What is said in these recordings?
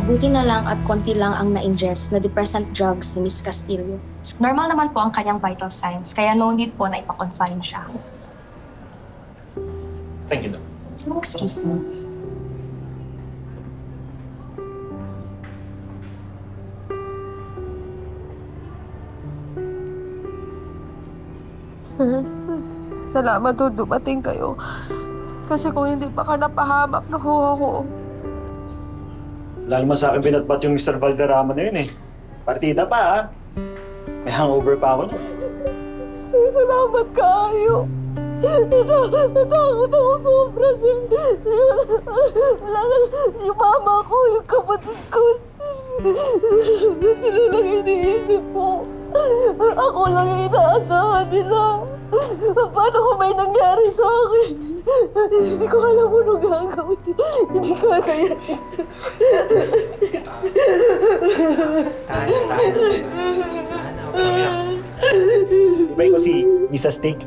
Buti na lang at konti lang ang na-ingest na depressant drugs ni Miss Castillo. Normal naman po ang kanyang vital signs, kaya no need po na ipa-confine siya. Thank you, Doc. Excuse me. Salamat doon dumating kayo. Kasi kung hindi pa ka napahamak, nakuha ko. Wala naman sa akin binatbat yung Mr. Valderrama na yun eh. Partida pa ha. May hangover pa ako. Sir, salamat kayo. Natakot ako sobra, sir. Wala na, yung mama ko, yung kapatid ko. Sila lang iniisip ko. Ako lang yung inaasahan nila. Paano kung may nangyari sa akin? Hindi ko alam ano gagawin. Hindi kaya. Di ba ikaw si Misa Steak?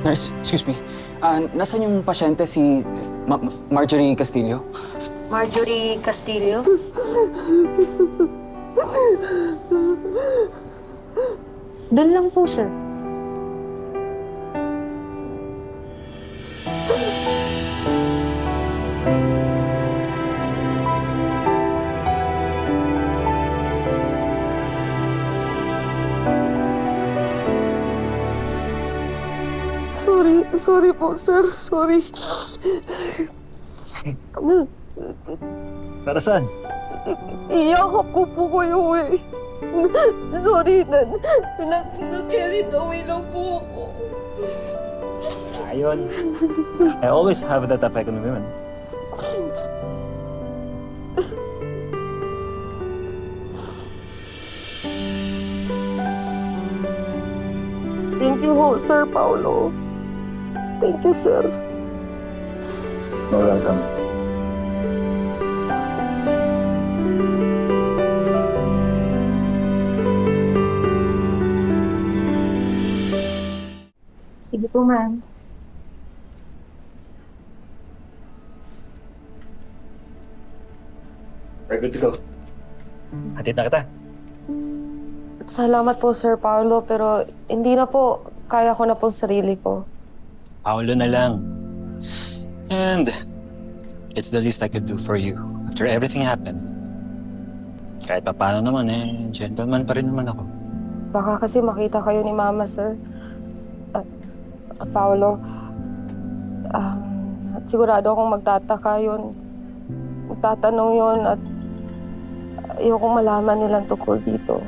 Nurse, excuse me. Nasaan yung pasyente si Marjorie Castillo? Marjorie Castillo? Doon lang po, sir. Sorry po, sir. Sorry. Para saan? Iyakap ko po kayo eh. Sorry, na-carried away lang po ako. Ayun. I always have that effect on women. Thank you ho, Sir Paulo. Thank you, sir. You're welcome. Sige po, ma'am. We're good to go. Hatid na kita. Salamat po, Sir Paulo, pero hindi na po. Kaya ko na po sarili ko. Paolo na lang. And it's the least I could do for you after everything happened. Kahit pa paano naman gentleman pa rin naman ako. Baka kasi makita kayo ni Mama, sir. Paulo, sigurado akong magtataka yun. Magtatanong yun at ayokong malaman nilang tungkol dito.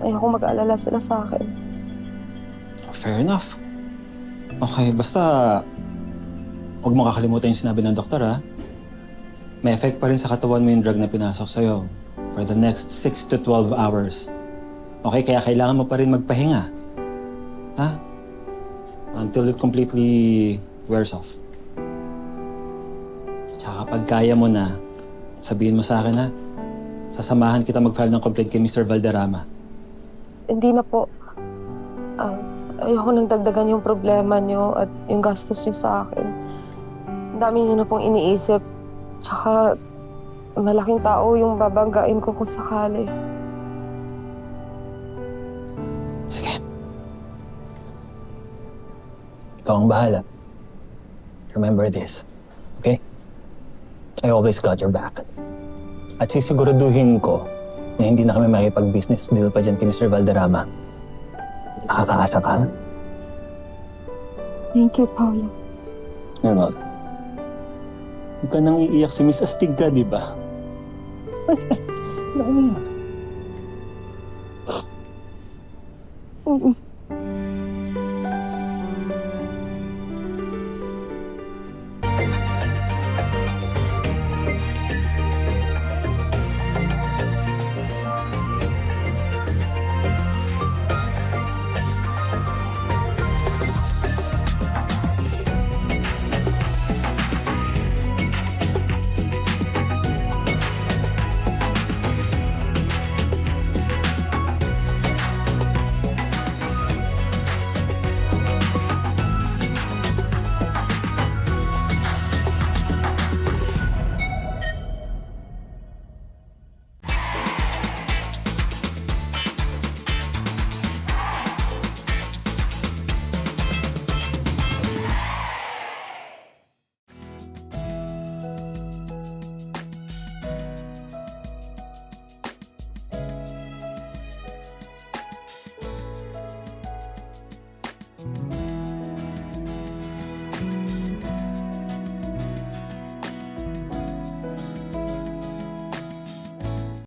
Ayokong mag-alala sila sa akin. Fair enough. Okay, basta huwag mo kakalimutan yung sinabi ng doktor, ha? May effect pa rin sa katawan mo yung drug na pinasok sa'yo for the next 6 to 12 hours. Okay, kaya kailangan mo pa rin magpahinga. Ha? Until it completely wears off. Tsaka kapag kaya mo na, sabihin mo sa akin, ha? Sasamahan kita mag-file ng complaint kay Mr. Valderrama. Hindi na po. Ayoko nang dagdagan yung problema niyo at yung gastos niyo sa akin. Ang dami niyo na pong iniisip. Tsaka malaking tao yung babanggain ko kung sakali. Sige. Ikaw ang bahala. Remember this, okay? I always got your back. At sisiguraduhin ko na hindi na kami makipag-business deal pa dyan kay Mr. Valderrama. Nakakaasa ka? Thank you, Paolo. You're welcome. Huwag ka nang iiyak si Miss Astig ka, di ba? Ano?